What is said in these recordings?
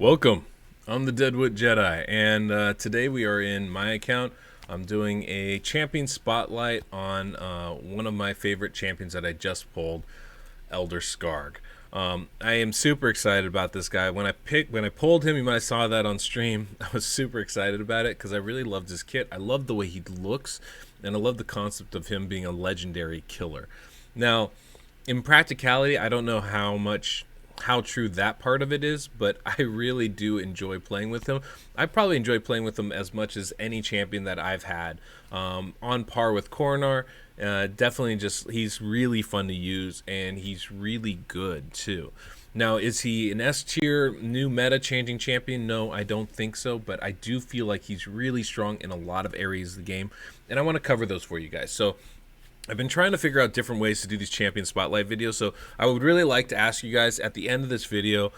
Welcome. I'm the Deadwood Jedi, and today we are in my account. I'm doing a champion spotlight on one of my favorite champions that I just pulled, Elder Skarg. I am super excited about this guy. When I pulled him, you might have saw that on stream. I was super excited about it because I really loved his kit. I love the way he looks, and I love the concept of him being a legendary killer. Now, in practicality, I don't know how true that part of it is, but I really do enjoy playing with him. I probably enjoy playing with him as much as any champion that I've had, on par with Coronar. Definitely, just he's really fun to use, and he's really good too. Now, is he an S tier new meta changing champion? No, I don't think so, but I do feel like he's really strong in a lot of areas of the game, and I want to cover those for you guys. So I've been trying to figure out different ways to do these champion spotlight videos, so I would really like to ask you guys at the end of this video,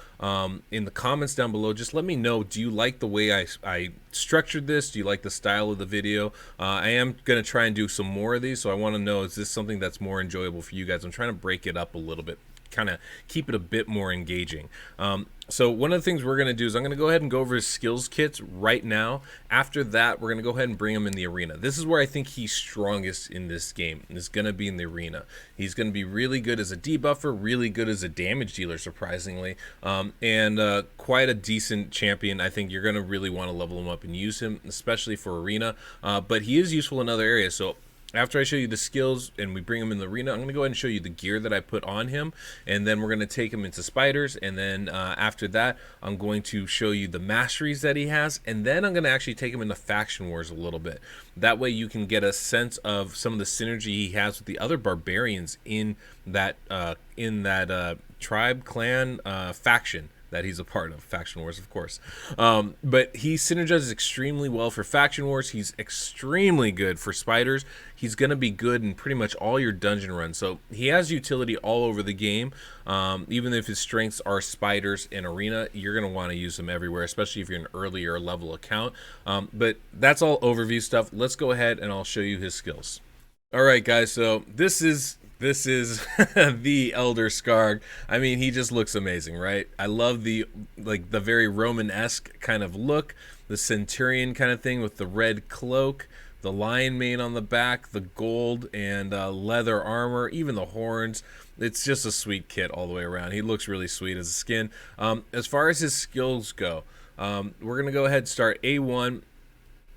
in the comments down below, just let me know, do you like the way I structured this? Do you like the style of the video? I am going to try and do some more of these, so I want to know, is this something that's more enjoyable for you guys? I'm trying to break it up a little bit, kind of keep it a bit more engaging. So one of the things we're going to do is I'm going to go ahead and go over his skills kits right now. After that, we're going to go ahead and bring him in the arena. This is where I think he's strongest in this game. Is going to be in the arena. He's going to be really good as a debuffer, really good as a damage dealer, surprisingly, and quite a decent champion. I think you're going to really want to level him up and use him, especially for arena. But he is useful in other areas. So after I show you the skills and we bring him in the arena, I'm going to go ahead and show you the gear that I put on him, and then we're going to take him into spiders, and then after that, I'm going to show you the masteries that he has, and then I'm going to actually take him into faction wars a little bit. That way you can get a sense of some of the synergy he has with the other barbarians in that tribe, clan, faction that he's a part of. Faction Wars, of course. But he synergizes extremely well for Faction Wars. He's extremely good for spiders. He's going to be good in pretty much all your dungeon runs. So he has utility all over the game. Even if his strengths are spiders and arena, you're going to want to use him everywhere, especially if you're an earlier level account. But that's all overview stuff. Let's go ahead and I'll show you his skills. All right, guys, so this is the Elder Skarg. I mean, he just looks amazing, right? I love the very Roman-esque kind of look, the centurion kind of thing with the red cloak, the lion mane on the back, the gold and leather armor, even the horns. It's just a sweet kit all the way around. He looks really sweet as a skin. As far as his skills go, we're gonna go ahead and start A1.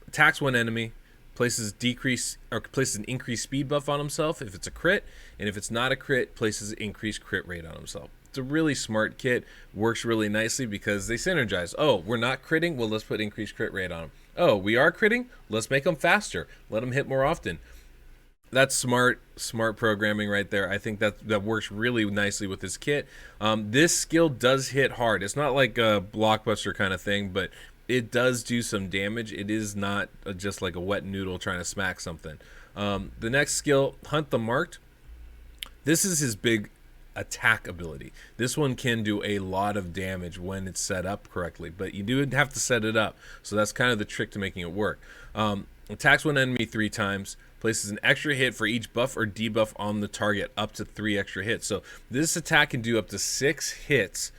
Attacks one enemy, places an increased speed buff on himself if it's a crit, and if it's not a crit, places increased crit rate on himself. It's a really smart kit, works really nicely because they synergize. Oh, we're not critting? Well, let's put increased crit rate on him. Oh, we are critting? Let's make him faster. Let him hit more often. That's smart programming right there. I think that works really nicely with this kit. This skill does hit hard. It's not like a blockbuster kind of thing, but it does do some damage. It is not just like a wet noodle trying to smack something. The next skill, Hunt the Marked. This is his big attack ability. This one can do a lot of damage when it's set up correctly, but you do have to set it up. So that's kind of the trick to making it work. Attacks one enemy 3 times. Places an extra hit for each buff or debuff on the target, up to 3 extra hits. So this attack can do up to 6 hits.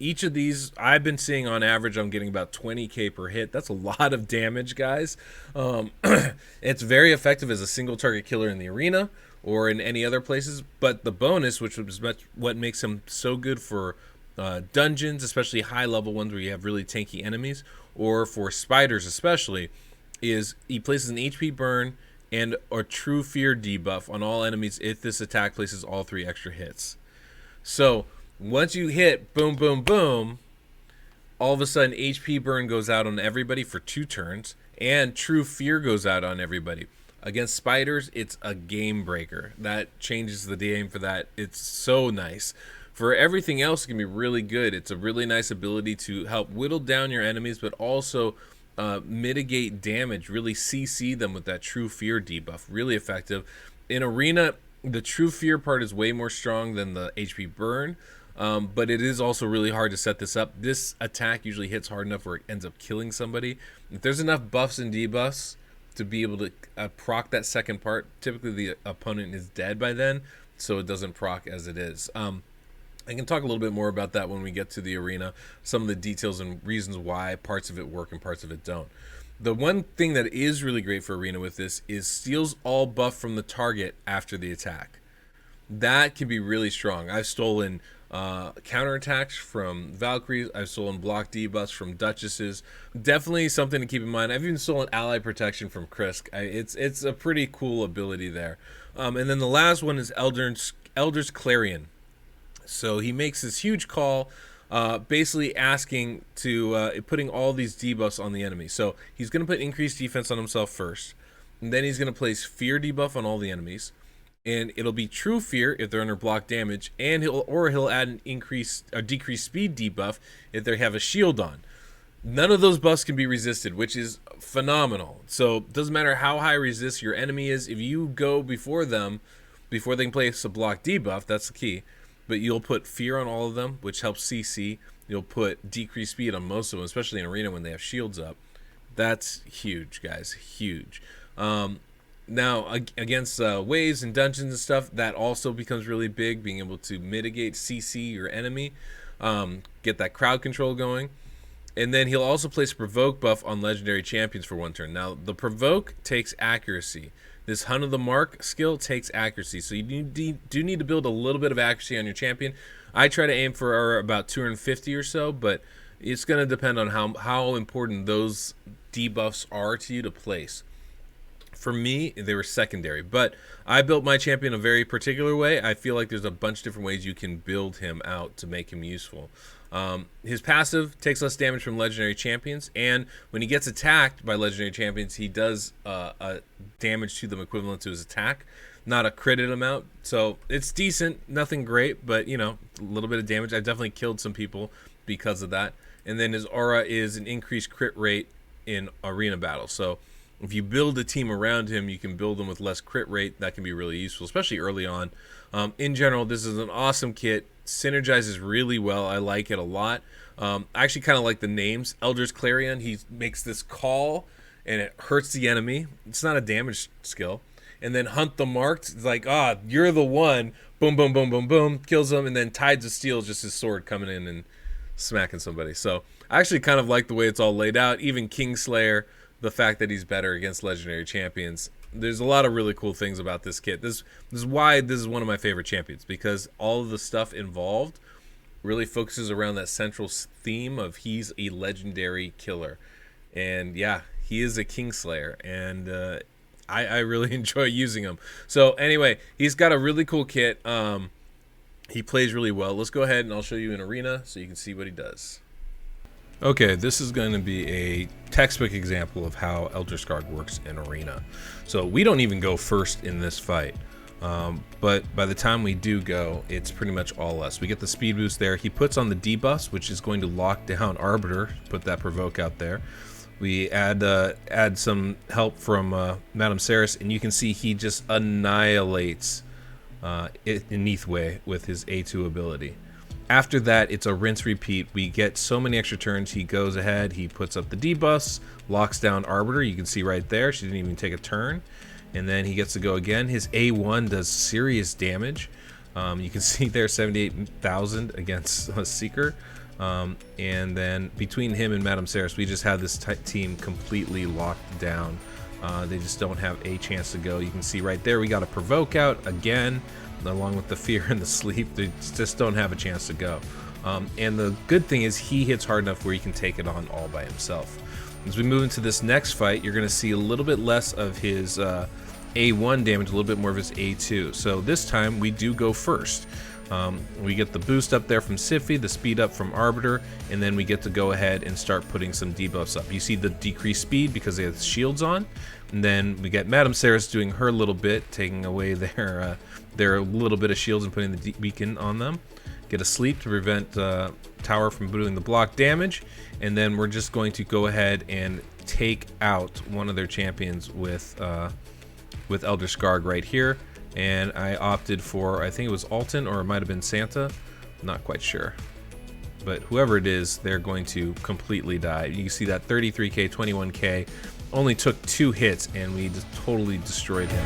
Each of these, I've been seeing on average, I'm getting about 20k per hit. That's a lot of damage, guys. It's very effective as a single target killer in the arena or in any other places. But the bonus, which was what makes him so good for dungeons, especially high level ones where you have really tanky enemies, or for spiders especially, is he places an HP burn and a true fear debuff on all enemies if this attack places all 3 extra hits. So once you hit boom, boom, boom, all of a sudden HP burn goes out on everybody for 2 turns, and true fear goes out on everybody. Against spiders, it's a game breaker. That changes the game for that. It's so nice. For everything else, it can be really good. It's a really nice ability to help whittle down your enemies, but also mitigate damage, really CC them with that true fear debuff. Really effective. In arena, the true fear part is way more strong than the HP burn. But it is also really hard to set this up. This attack usually hits hard enough where it ends up killing somebody. If there's enough buffs and debuffs to be able to proc that second part, typically the opponent is dead by then, so it doesn't proc as it is. I can talk a little bit more about that when we get to the arena, some of the details and reasons why parts of it work and parts of it don't. The one thing that is really great for arena with this is steals all buff from the target after the attack. That can be really strong. I've stolen counterattacks from Valkyries. I've stolen block debuffs from Duchesses. Definitely something to keep in mind. I've even stolen ally protection from Krisk. It's a pretty cool ability there. And then the last one is Elder's Clarion. So he makes this huge call, basically asking to putting all these debuffs on the enemy. So he's going to put increased defense on himself first, and then he's going to place fear debuff on all the enemies, and it'll be true fear if they're under block damage, and he'll add an decreased speed debuff if they have a shield on. None of those buffs can be resisted, which is phenomenal. So it doesn't matter how high resist your enemy is, if you go before them, before they can place a block debuff, that's the key. But you'll put fear on all of them, which helps CC. You'll put decreased speed on most of them, especially in arena when they have shields up. That's huge, guys, huge. Now, against waves and dungeons and stuff, that also becomes really big, being able to mitigate CC your enemy, get that crowd control going. And then he'll also place a provoke buff on legendary champions for one turn. Now, the provoke takes accuracy. This Hunt of the Mark skill takes accuracy, so you do need to build a little bit of accuracy on your champion. I try to aim for about 250 or so, but it's going to depend on how important those debuffs are to you to place. For me, they were secondary, but I built my champion a very particular way. I feel like there's a bunch of different ways you can build him out to make him useful. His passive takes less damage from legendary champions, and when he gets attacked by legendary champions, he does a damage to them equivalent to his attack, not a critted amount. So it's decent, nothing great, but a little bit of damage. I've definitely killed some people because of that. And then his aura is an increased crit rate in arena battles. So if you build a team around him, you can build them with less crit rate. That can be really useful, especially early on. In general, this is an awesome kit. Synergizes really well. I like it a lot. I actually kind of like the names. Elder's Clarion, he makes this call, and it hurts the enemy. It's not a damage skill. And then Hunt the Marked, it's like, you're the one. Boom, boom, boom, boom, boom. Kills him. And then Tides of Steel is just his sword coming in and smacking somebody. So I actually kind of like the way it's all laid out. Even Kingslayer, the fact that he's better against legendary champions. There's a lot of really cool things about this kit. This is why this is one of my favorite champions, because all of the stuff involved really focuses around that central theme of he's a legendary killer. And yeah, he is a Kingslayer, and I really enjoy using him. So anyway, he's got a really cool kit. He plays really well. Let's go ahead and I'll show you in arena so you can see what he does. Okay, this is going to be a textbook example of how Elder Skarg works in arena. So we don't even go first in this fight, but by the time we do go, it's pretty much all us. We get the speed boost there. He puts on the debuffs, which is going to lock down Arbiter, put that provoke out there. We add some help from Masteries, and you can see he just annihilates Neathway with his A2 ability. After that, it's a rinse repeat. We get so many extra turns. He goes ahead, he puts up the debuffs, locks down Arbiter. You can see right there, she didn't even take a turn. And then he gets to go again. His A1 does serious damage. You can see there 78,000 against a Seeker. And then between him and Madame Ceres, we just have this team completely locked down. They just don't have a chance to go. You can see right there, we got a provoke out again, along with the fear and the sleep. They just don't have a chance to go. And the good thing is he hits hard enough where he can take it on all by himself. As we move into this next fight, you're going to see a little bit less of his A1 damage, a little bit more of his A2. So this time we do go first. We get the boost up there from Siphi, the speed up from Arbiter, and then we get to go ahead and start putting some debuffs up. You see the decreased speed because they have shields on, and then we get Madame Ceres doing her little bit, taking away their little bit of shields and putting the beacon on them. Get a sleep to prevent Tower from doing the block damage, and then we're just going to go ahead and take out one of their champions with Elder Skarg right here. And I opted for, I think it was Alton, or it might have been Santa, not quite sure. But whoever it is, they're going to completely die. You can see that 33k, 21k, only took 2 hits, and we just totally destroyed him.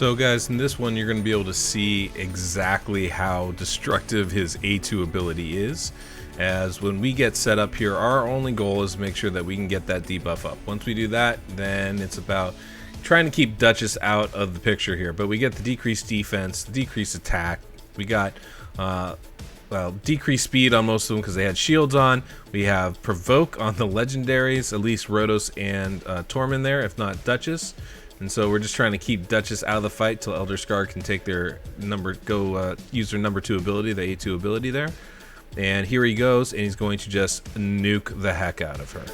So guys, in this one you're going to be able to see exactly how destructive his A2 ability is, as when we get set up here, our only goal is to make sure that we can get that debuff up. Once we do that, then it's about trying to keep Duchess out of the picture here. But we get the decreased defense, the decreased attack, we got well, decreased speed on most of them because they had shields on. We have provoke on the legendaries, at least Rhodos and Tormund there, if not Duchess. And so we're just trying to keep Duchess out of the fight till Elder Skarg can take their use their number 2 ability, the A2 ability there. And here he goes, and he's going to just nuke the heck out of her.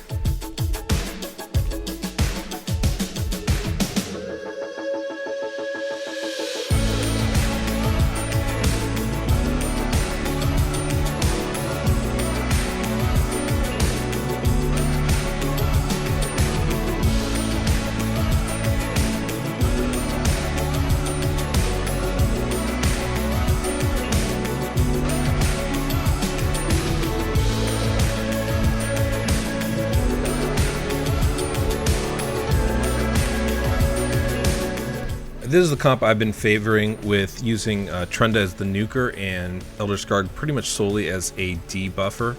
This is the comp I've been favoring, with using Trunda as the nuker and Elder Skarg pretty much solely as a debuffer.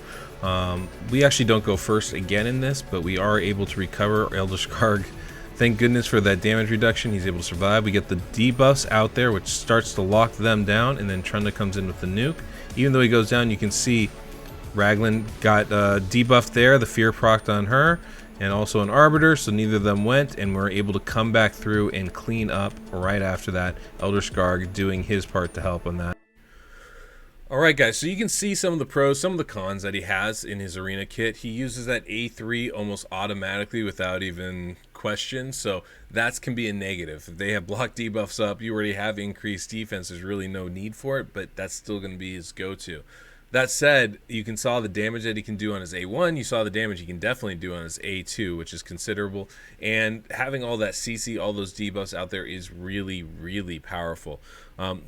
We actually don't go first again in this, but we are able to recover Elder Skarg. Thank goodness for that damage reduction. He's able to survive. We get the debuffs out there, which starts to lock them down, and then Trunda comes in with the nuke. Even though he goes down, you can see Raglan got debuffed there, the fear procced on her, and also an Arbiter, so neither of them went, and we're able to come back through and clean up right after that. Elder Skarg doing his part to help on that. Alright guys, so you can see some of the pros, some of the cons that he has in his arena kit. He uses that A3 almost automatically without even question, so that can be a negative. If they have block debuffs up, you already have increased defense, there's really no need for it, but that's still going to be his go-to. That said, you can saw the damage that he can do on his A1. You saw the damage he can definitely do on his A2, which is considerable. And having all that CC, all those debuffs out there is really, really powerful.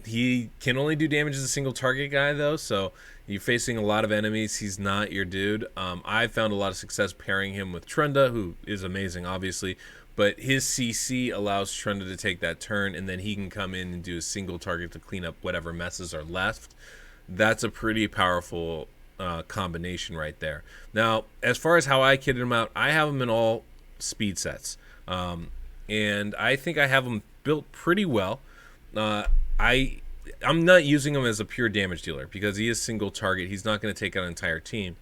He can only do damage as a single target guy, though, so you're facing a lot of enemies. He's not your dude. I've found a lot of success pairing him with Trunda, who is amazing, obviously. But his CC allows Trunda to take that turn, and then he can come in and do a single target to clean up whatever messes are left. That's a pretty powerful combination right there. Now, as far as how I kitted him out, I have him in all speed sets. And I think I have him built pretty well. I'm not using him as a pure damage dealer because he is single target. He's not going to take out an entire team.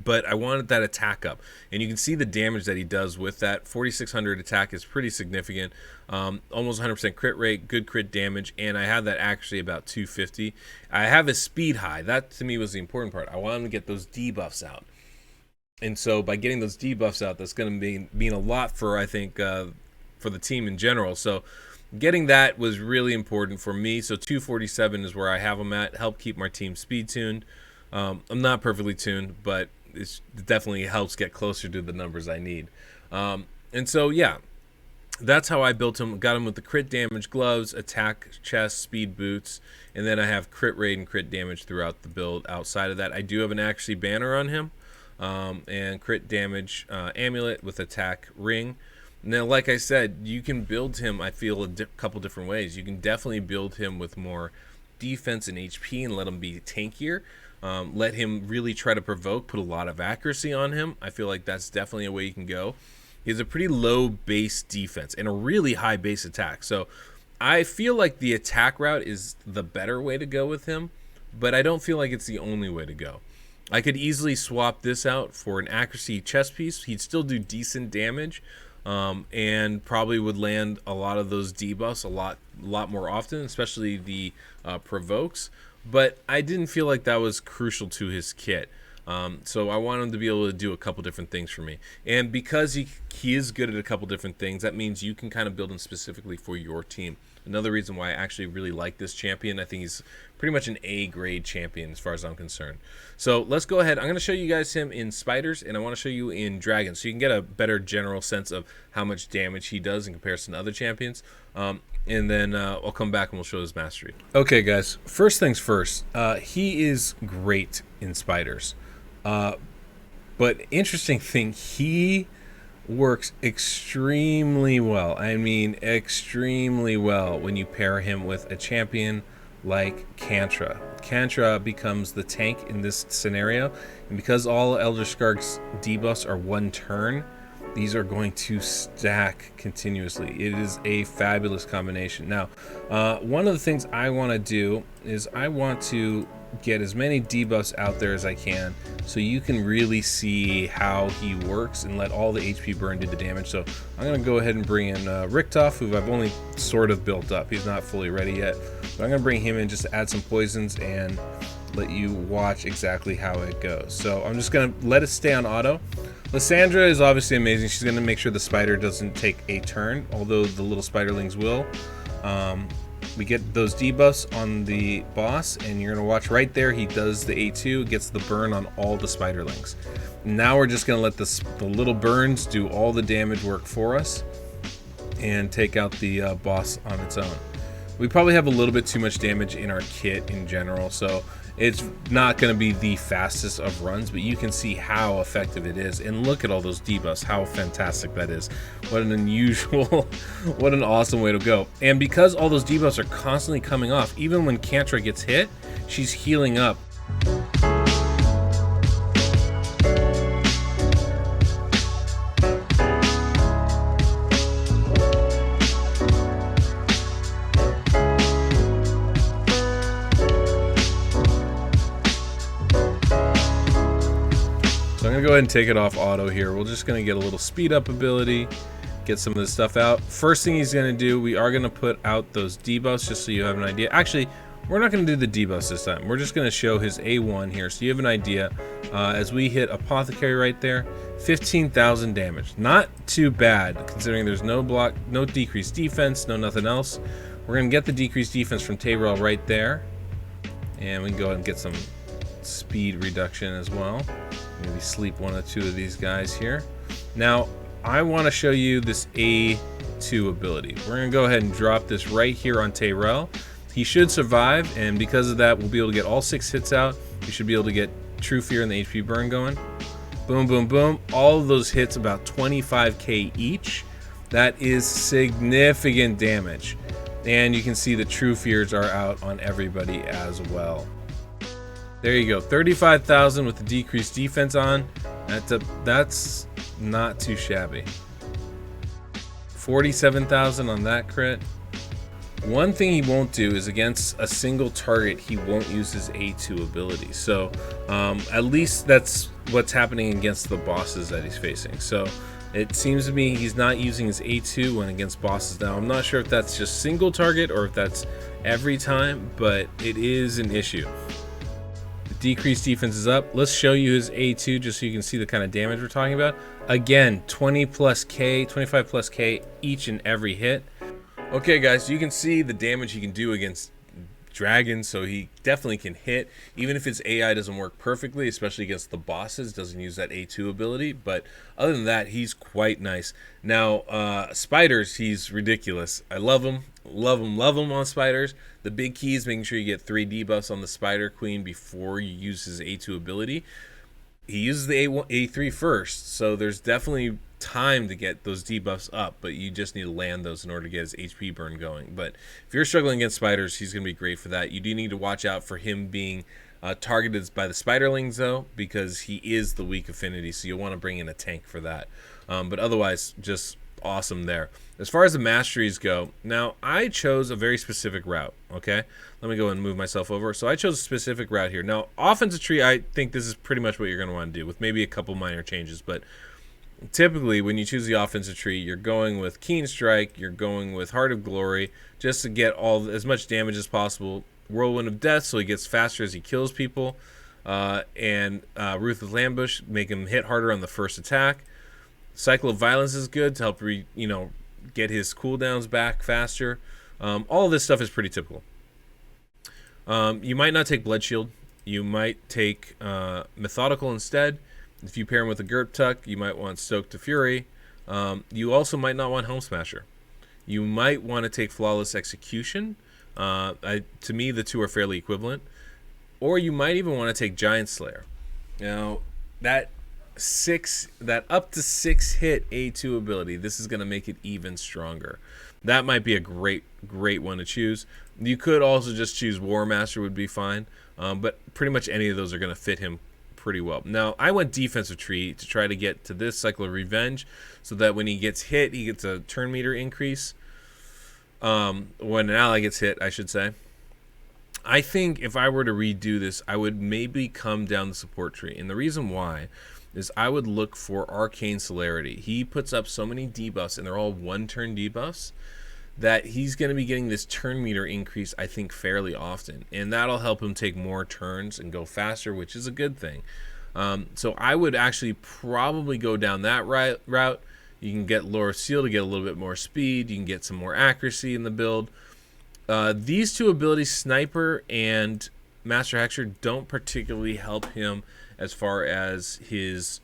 But I wanted that attack up, and you can see the damage that he does with that. 4,600 attack is pretty significant. Almost 100% crit rate, good crit damage, and I have that actually about 250. I have his speed high. That to me was the important part. I wanted him to get those debuffs out, and so by getting those debuffs out, that's going to mean a lot for, I think, for the team in general. So getting that was really important for me. So 247 is where I have him at. Help keep my team speed tuned. I'm not perfectly tuned, but it definitely helps get closer to the numbers I need. And so, yeah, that's how I built him. Got him with the crit damage gloves, attack, chest, speed boots, and then I have crit rate and crit damage throughout the build. Outside of that, I do have an actually banner on him, and crit damage amulet with attack ring. Now, like I said, you can build him, I feel, couple different ways. You can definitely build him with more defense and HP and let him be tankier. Let him really try to provoke, put a lot of accuracy on him. I feel like that's definitely a way you can go. He has a pretty low base defense and a really high base attack. So I feel like the attack route is the better way to go with him, but I don't feel like it's the only way to go. I could easily swap this out for an accuracy chest piece. He'd still do decent damage, and probably would land a lot of those debuffs a lot more often, especially the provokes. But I didn't feel like that was crucial to his kit. So I want him to be able to do a couple different things for me. And because he is good at a couple different things, that means you can kind of build him specifically for your team. Another reason why I actually really like this champion, I think he's pretty much an A-grade champion as far as I'm concerned. So let's go ahead. I'm going to show you guys him in spiders, and I want to show you in dragons, so you can get a better general sense of how much damage he does in comparison to other champions. And then I'll come back and we'll show his mastery. Okay, guys. First things first. He is great in spiders. But interesting thing, he works extremely well. I mean, extremely well when you pair him with a champion like Kantra. Kantra becomes the tank in this scenario, and because all Elder Skarg's debuffs are one turn, these are going to stack continuously. It is a fabulous combination. Now, one of the things I want to do is I want to get as many debuffs out there as I can so you can really see how he works and let all the HP burn do the damage. So I'm going to go ahead and bring in Richtof, who I've only sort of built up. He's not fully ready yet, but I'm going to bring him in just to add some poisons and let you watch exactly how it goes. So I'm just going to let it stay on auto. Lysandra is obviously amazing. She's going to make sure the spider doesn't take a turn, although the little spiderlings will. We get those debuffs on the boss, and you're going to watch right there. He does the A2, gets the burn on all the spiderlings. Now we're just going to let the little burns do all the damage work for us and take out the boss on its own. We probably have a little bit too much damage in our kit in general, so it's not going to be the fastest of runs, but you can see how effective it is. And look at all those debuffs, how fantastic that is. What an unusual, what an awesome way to go. And because all those debuffs are constantly coming off, even when Kantra gets hit, she's healing up. So I'm going to go ahead and take it off auto here. We're just going to get a little speed up ability, get some of this stuff out. First thing he's going to do, we are going to put out those debuffs just so you have an idea. Actually, we're not going to do the debuffs this time. We're just going to show his A1 here so you have an idea. As we hit Apothecary right there, 15,000 damage. Not too bad considering there's no block, no decreased defense, no nothing else. We're going to get the decreased defense from Tayrel right there. And we can go ahead and get some speed reduction as well. Maybe sleep one or two of these guys here. Now, I want to show you this A2 ability. We're going to go ahead and drop this right here on Tayrel. He should survive, and because of that, we'll be able to get all 6 hits out. We should be able to get True Fear and the HP burn going. Boom, boom, boom. All of those hits about 25k each. That is significant damage. And you can see the True Fears are out on everybody as well. There you go, 35,000 with the decreased defense on. That's not too shabby. 47,000 on that crit. One thing he won't do is against a single target, he won't use his A2 ability. So at least that's what's happening against the bosses that he's facing. So it seems to me he's not using his A2 when against bosses. Now, I'm not sure if that's just single target or if that's every time, but it is an issue. Decreased defense is up. Let's show you his A2 just so you can see the kind of damage we're talking about. Again, 20 plus K, 25 plus K each and every hit. Okay guys, so you can see the damage he can do against dragons, so he definitely can hit, even if his AI doesn't work perfectly, especially against the bosses, doesn't use that A2 ability, but other than that, he's quite nice. Now, spiders, he's ridiculous. I love him on spiders. The big key is making sure you get 3 debuffs on the Spider Queen before you use his A2 ability. He uses the A3 first, so there's definitely time to get those debuffs up, but you just need to land those in order to get his HP burn going. But if you're struggling against spiders, he's going to be great for that. You do need to watch out for him being targeted by the spiderlings, though, because he is the weak affinity, so you'll want to bring in a tank for that. But otherwise, just awesome there. As far as the masteries go, now I chose a very specific route, okay? Let me go and move myself over. So I chose a specific route here. Now, offensive tree, I think this is pretty much what you're going to want to do, with maybe a couple minor changes, but typically when you choose the offensive tree, you're going with Keen Strike, you're going with Heart of Glory, just to get as much damage as possible. Whirlwind of Death, so he gets faster as he kills people, and Ruthless Ambush, make him hit harder on the first attack. Cycle of Violence is good to help get his cooldowns back faster. All of this stuff is pretty typical. You might not take Blood Shield. You might take Methodical instead. If you pair him with a Gert Tuck, you might want Stoke to Fury. You also might not want Helm Smasher. You might want to take Flawless Execution. To me, the two are fairly equivalent. Or you might even want to take Giant Slayer. Now, that that up to 6 hit A2 ability. This is going to make it even stronger. That might be a great one to choose. You could also just choose War Master, would be fine, but pretty much any of those are going to fit him pretty well. Now, I went defensive tree to try to get to this cycle of revenge, so that when he gets hit, he gets a turn meter increase. When an ally gets hit, I should say. I think if I were to redo this, I would maybe come down the support tree. And the reason why is I would look for Arcane Celerity. He puts up so many debuffs, and they're all one-turn debuffs, that he's going to be getting this turn meter increase, I think, fairly often. And that'll help him take more turns and go faster, which is a good thing. So I would actually probably go down that route. You can get Lure of Seal to get a little bit more speed. You can get some more accuracy in the build. These two abilities, Sniper and Master Hexer, don't particularly help him as far as his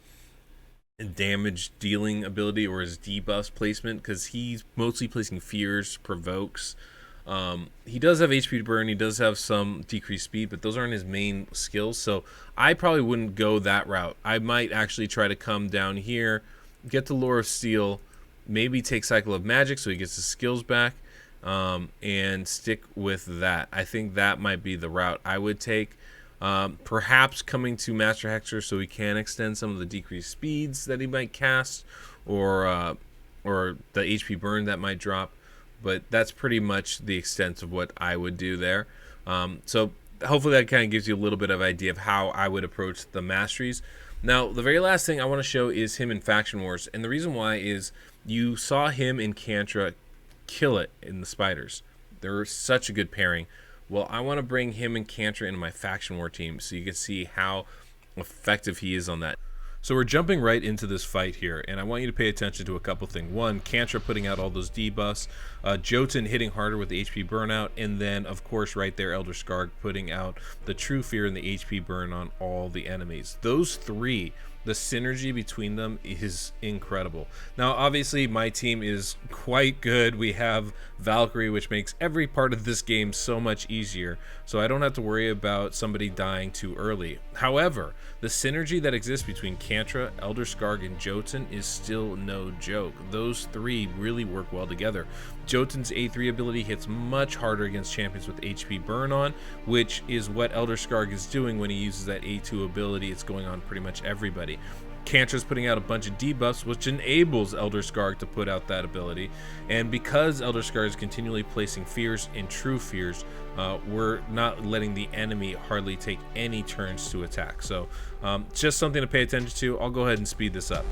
damage dealing ability or his debuffs placement, because he's mostly placing fears, provokes. He does have HP burn, he does have some decreased speed, but those aren't his main skills, so I probably wouldn't go that route. I might actually try to come down here, get the Lure of Steel, maybe take Cycle of Magic so he gets his skills back, and stick with that. I think that might be the route I would take. Perhaps coming to Master Hexer so he can extend some of the decreased speeds that he might cast, or the HP burn that might drop. But that's pretty much the extent of what I would do there. So hopefully that kind of gives you a little bit of idea of how I would approach the Masteries. Now, the very last thing I want to show is him in Faction Wars, and the reason why is you saw him in Kantra kill it in the Spiders. They're such a good pairing. Well, I want to bring him and Kantra into my Faction War team so you can see how effective he is on that. So we're jumping right into this fight here, and I want you to pay attention to a couple things. One, Kantra putting out all those debuffs, Jotun hitting harder with the HP burnout, and then, of course, right there, Elder Skarg putting out the True Fear and the HP burn on all the enemies. Those three, the synergy between them is incredible. Now, obviously, my team is quite good. We have Valkyrie, which makes every part of this game so much easier, so I don't have to worry about somebody dying too early. However, the synergy that exists between Kantra, Elder Skarg, and Jotun is still no joke. Those three really work well together. Jotun's A3 ability hits much harder against champions with HP burn on, which is what Elder Skarg is doing when he uses that A2 ability. It's going on pretty much everybody. Kantra's putting out a bunch of debuffs, which enables Elder Skarg to put out that ability. And because Elder Skarg is continually placing fears and true fears, we're not letting the enemy hardly take any turns to attack. So just something to pay attention to. I'll go ahead and speed this up.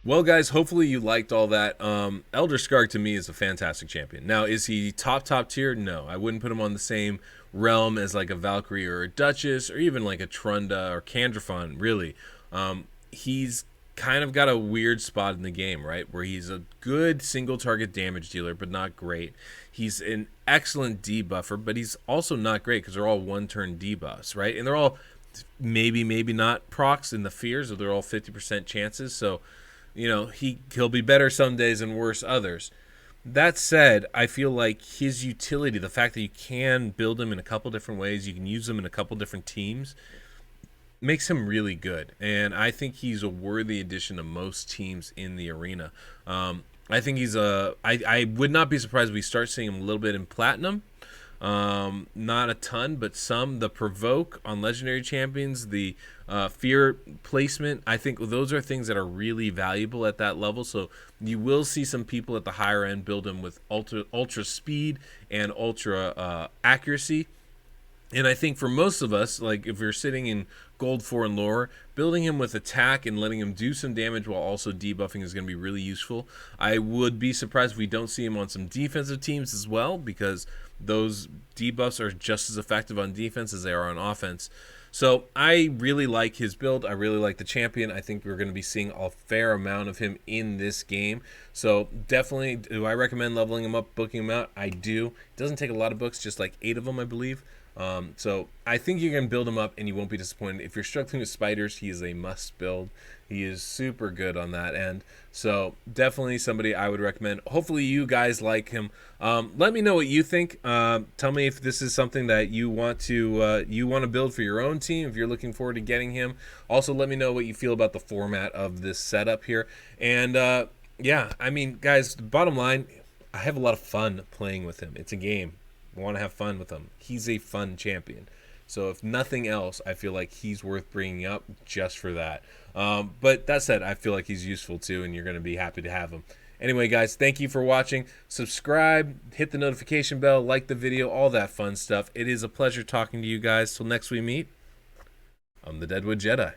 Well, guys, hopefully you liked all that. Elder Skarg to me is a fantastic champion. Now, is he top tier? No, I wouldn't put him on the same realm as like a Valkyrie or a Duchess or even like a Trunda or Candrafon, really. He's kind of got a weird spot in the game, right? Where he's a good single target damage dealer, but not great. He's an excellent debuffer, but he's also not great because they're all one-turn debuffs, right? And they're all maybe not procs in the fears, or they're all 50% chances. So, he'll be better some days and worse others. That said, I feel like his utility, the fact that you can build him in a couple different ways, you can use him in a couple different teams, makes him really good. And I think he's a worthy addition to most teams in the arena. I think I would not be surprised if we start seeing him a little bit in Platinum. Not a ton, but some. The provoke on legendary champions, the fear placement, I think those are things that are really valuable at that level. So you will see some people at the higher end build them with ultra speed and ultra accuracy. And I think for most of us, like if you're sitting in gold 4 and lower, building him with attack and letting him do some damage while also debuffing is going to be really useful. I would be surprised if we don't see him on some defensive teams as well, because those debuffs are just as effective on defense as they are on offense. So I really like his build. I really like the champion. I think we're going to be seeing a fair amount of him in this game. So definitely, do I recommend leveling him up, booking him out? I do. It doesn't take a lot of books, just like 8 of them, I believe. So I think you can build him up and you won't be disappointed. If you're struggling with spiders, he is a must build. He is super good on that end. So definitely somebody I would recommend. Hopefully you guys like him. Let me know what you think. Tell me if this is something that you want to build for your own team, if you're looking forward to getting him. Also, let me know what you feel about the format of this setup here. And yeah, I mean, guys, the bottom line, I have a lot of fun playing with him. It's a game. I want to have fun with him. He's a fun champion. So if nothing else, I feel like he's worth bringing up just for that. But that said, I feel like he's useful too, and you're going to be happy to have him. Anyway, guys, thank you for watching. Subscribe, hit the notification bell, like the video, all that fun stuff. It is a pleasure talking to you guys. Till next we meet, I'm the Deadwood Jedi.